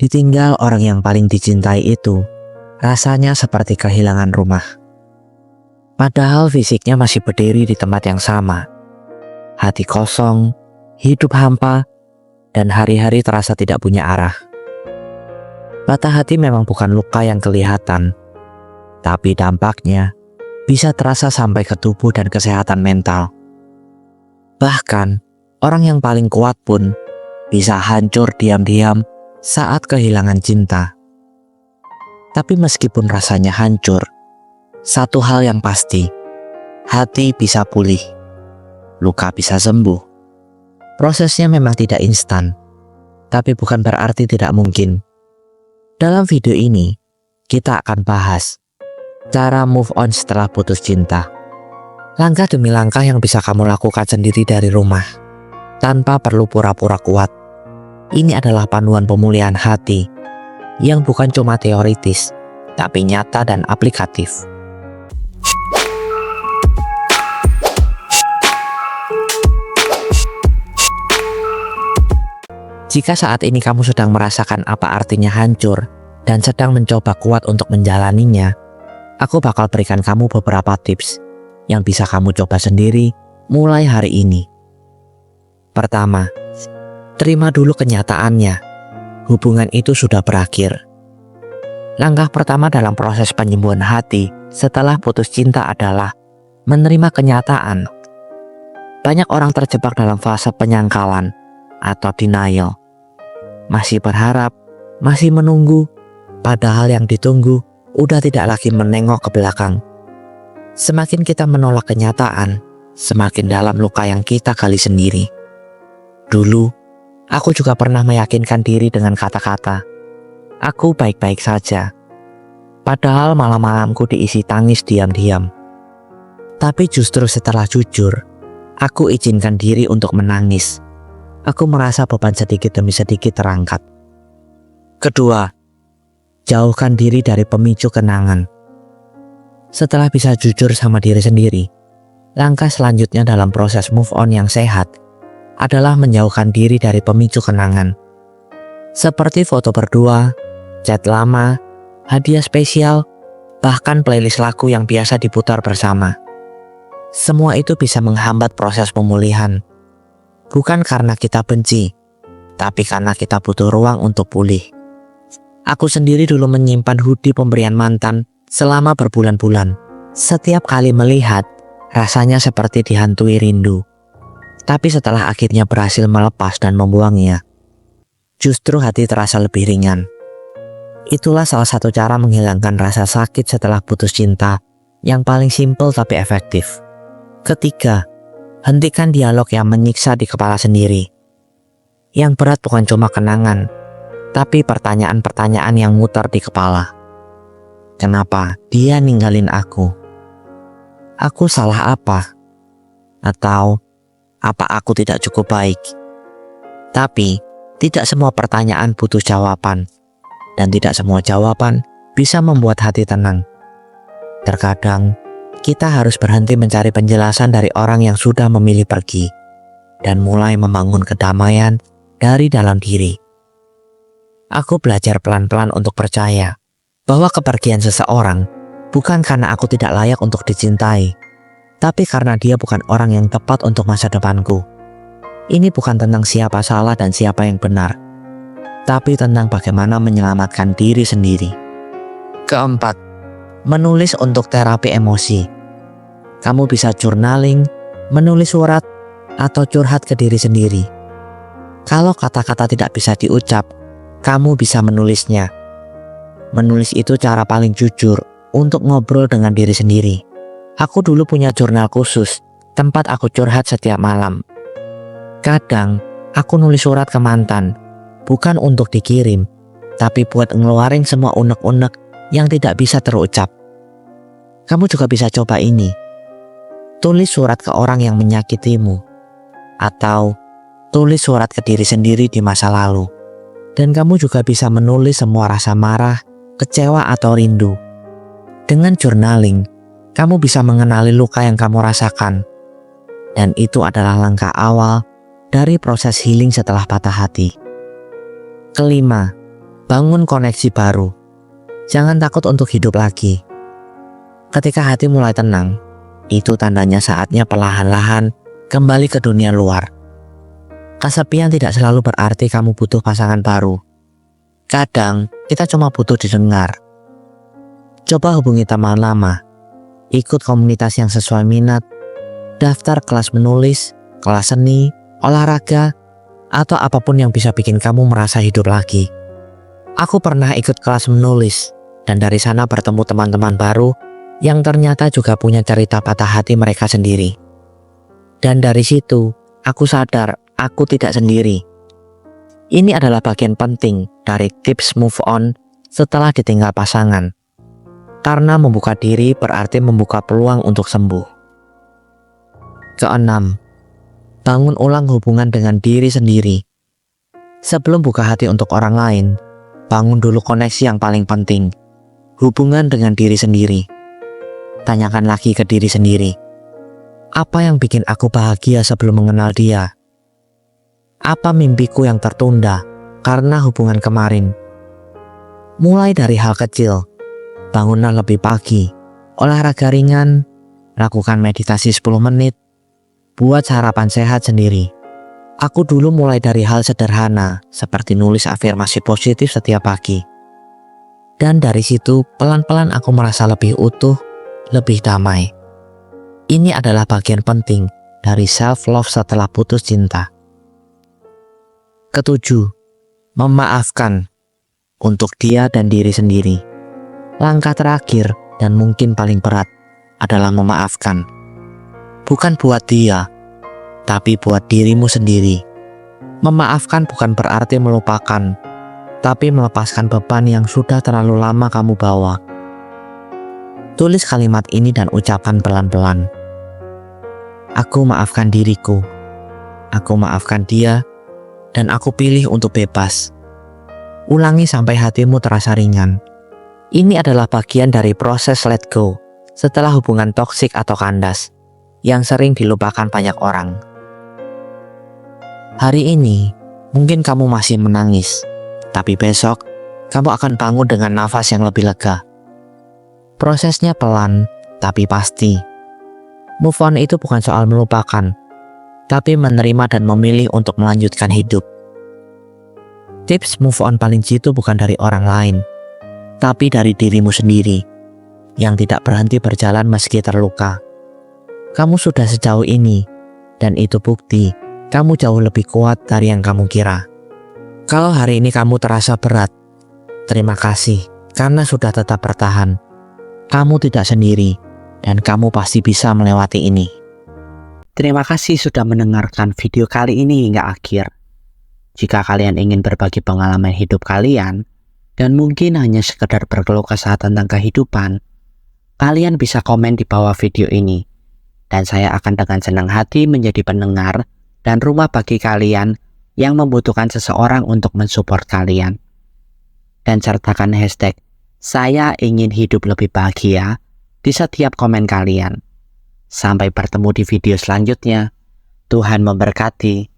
Ditinggal orang yang paling dicintai itu rasanya seperti kehilangan rumah. Padahal fisiknya masih berdiri di tempat yang sama. Hati kosong, hidup hampa, dan hari-hari terasa tidak punya arah. Patah hati memang bukan luka yang kelihatan, tapi dampaknya bisa terasa sampai ke tubuh dan kesehatan mental. Bahkan, orang yang paling kuat pun bisa hancur diam-diam saat kehilangan cinta. Tapi meskipun rasanya hancur, satu hal yang pasti, hati bisa pulih, luka bisa sembuh. Prosesnya memang tidak instan, tapi bukan berarti tidak mungkin. Dalam video ini, kita akan bahas cara move on setelah putus cinta. Langkah demi langkah yang bisa kamu lakukan sendiri dari rumah, tanpa perlu pura-pura kuat. Ini adalah panduan pemulihan hati yang bukan cuma teoritis, tapi nyata dan aplikatif. Jika saat ini kamu sedang merasakan apa artinya hancur dan sedang mencoba kuat untuk menjalaninya, aku bakal berikan kamu beberapa tips yang bisa kamu coba sendiri mulai hari ini. Pertama, terima dulu kenyataannya. Hubungan itu sudah berakhir. Langkah pertama dalam proses penyembuhan hati setelah putus cinta adalah menerima kenyataan. Banyak orang terjebak dalam fase penyangkalan atau denial. Masih berharap, masih menunggu, padahal yang ditunggu udah tidak lagi menengok ke belakang. Semakin kita menolak kenyataan, semakin dalam luka yang kita gali sendiri. Dulu, aku juga pernah meyakinkan diri dengan kata-kata, "Aku baik-baik saja." Padahal malam-malamku diisi tangis diam-diam. Tapi justru setelah jujur, aku izinkan diri untuk menangis. Aku merasa beban sedikit demi sedikit terangkat. Kedua, jauhkan diri dari pemicu kenangan. Setelah bisa jujur sama diri sendiri, langkah selanjutnya dalam proses move on yang sehat adalah menjauhkan diri dari pemicu kenangan. Seperti foto berdua, chat lama, hadiah spesial, bahkan playlist lagu yang biasa diputar bersama. Semua itu bisa menghambat proses pemulihan. Bukan karena kita benci, tapi karena kita butuh ruang untuk pulih. Aku sendiri dulu menyimpan hoodie pemberian mantan selama berbulan-bulan. Setiap kali melihat, rasanya seperti dihantui rindu. Tapi setelah akhirnya berhasil melepas dan membuangnya, justru hati terasa lebih ringan. Itulah salah satu cara menghilangkan rasa sakit setelah putus cinta yang paling simpel tapi efektif. Ketiga, hentikan dialog yang menyiksa di kepala sendiri. Yang berat bukan cuma kenangan, tapi pertanyaan-pertanyaan yang muter di kepala. Kenapa dia ninggalin aku? Aku salah apa? Atau apa aku tidak cukup baik? Tapi tidak semua pertanyaan butuh jawaban, dan tidak semua jawaban bisa membuat hati tenang. Terkadang kita harus berhenti mencari penjelasan dari orang yang sudah memilih pergi dan mulai membangun kedamaian dari dalam diri. Aku belajar pelan-pelan untuk percaya bahwa kepergian seseorang bukan karena aku tidak layak untuk dicintai, tapi karena dia bukan orang yang tepat untuk masa depanku. Ini bukan tentang siapa salah dan siapa yang benar, tapi tentang bagaimana menyelamatkan diri sendiri. Keempat, menulis untuk terapi emosi. Kamu bisa journaling, menulis surat, atau curhat ke diri sendiri. Kalau kata-kata tidak bisa diucap, kamu bisa menulisnya. Menulis itu cara paling jujur untuk ngobrol dengan diri sendiri. Aku dulu punya jurnal khusus, tempat aku curhat setiap malam. Kadang, aku nulis surat ke mantan, bukan untuk dikirim, tapi buat ngeluarin semua unek-unek yang tidak bisa terucap. Kamu juga bisa coba ini. Tulis surat ke orang yang menyakitimu, atau tulis surat ke diri sendiri di masa lalu. Dan kamu juga bisa menulis semua rasa marah, kecewa atau rindu. Dengan journaling, kamu bisa mengenali luka yang kamu rasakan. Dan itu adalah langkah awal dari proses healing setelah patah hati. Kelima, Bangun koneksi baru. Jangan takut untuk hidup lagi. Ketika hati mulai tenang, itu tandanya saatnya perlahan-lahan kembali ke dunia luar. Kesepian tidak selalu berarti kamu butuh pasangan baru. Kadang kita cuma butuh didengar. Coba hubungi teman lama, ikut komunitas yang sesuai minat, daftar kelas menulis, kelas seni, olahraga, atau apapun yang bisa bikin kamu merasa hidup lagi. Aku pernah ikut kelas menulis, dan dari sana bertemu teman-teman baru yang ternyata juga punya cerita patah hati mereka sendiri. Dan dari situ, aku sadar aku tidak sendiri. Ini adalah bagian penting dari tips move on setelah ditinggal pasangan. Karena membuka diri berarti membuka peluang untuk sembuh. Keenam, bangun ulang hubungan dengan diri sendiri. Sebelum buka hati untuk orang lain, bangun dulu koneksi yang paling penting, hubungan dengan diri sendiri. Tanyakan lagi ke diri sendiri, apa yang bikin aku bahagia sebelum mengenal dia? Apa mimpiku yang tertunda karena hubungan kemarin? Mulai dari hal kecil, bangunlah lebih pagi, olahraga ringan, lakukan meditasi 10 menit, buat sarapan sehat sendiri. Aku dulu mulai dari hal sederhana seperti nulis afirmasi positif setiap pagi. Dan dari situ pelan-pelan aku merasa lebih utuh, lebih damai. Ini adalah bagian penting dari self-love setelah putus cinta. Ketujuh, memaafkan untuk dia dan diri sendiri. Langkah terakhir dan mungkin paling berat adalah memaafkan. Bukan buat dia, tapi buat dirimu sendiri. Memaafkan bukan berarti melupakan, tapi melepaskan beban yang sudah terlalu lama kamu bawa. Tulis kalimat ini dan ucapkan pelan-pelan. Aku maafkan diriku. Aku maafkan dia, dan aku pilih untuk bebas. Ulangi sampai hatimu terasa ringan. Ini adalah bagian dari proses let go setelah hubungan toksik atau kandas yang sering dilupakan banyak orang. Hari ini mungkin kamu masih menangis, tapi besok kamu akan bangun dengan nafas yang lebih lega. Prosesnya pelan, tapi pasti. Move on itu bukan soal melupakan, tapi menerima dan memilih untuk melanjutkan hidup. Tips move on paling jitu bukan dari orang lain, tapi dari dirimu sendiri, yang tidak berhenti berjalan meski terluka. Kamu sudah sejauh ini, dan itu bukti kamu jauh lebih kuat dari yang kamu kira. Kalau hari ini kamu terasa berat, terima kasih karena sudah tetap bertahan. Kamu tidak sendiri, dan kamu pasti bisa melewati ini. Terima kasih sudah mendengarkan video kali ini hingga akhir. Jika kalian ingin berbagi pengalaman hidup kalian, dan mungkin hanya sekedar berkeluh kesah tentang kehidupan, kalian bisa komen di bawah video ini. Dan saya akan dengan senang hati menjadi pendengar dan rumah bagi kalian yang membutuhkan seseorang untuk mensupport kalian. Dan sertakan hashtag saya ingin hidup lebih bahagia di setiap komen kalian. Sampai bertemu di video selanjutnya. Tuhan memberkati.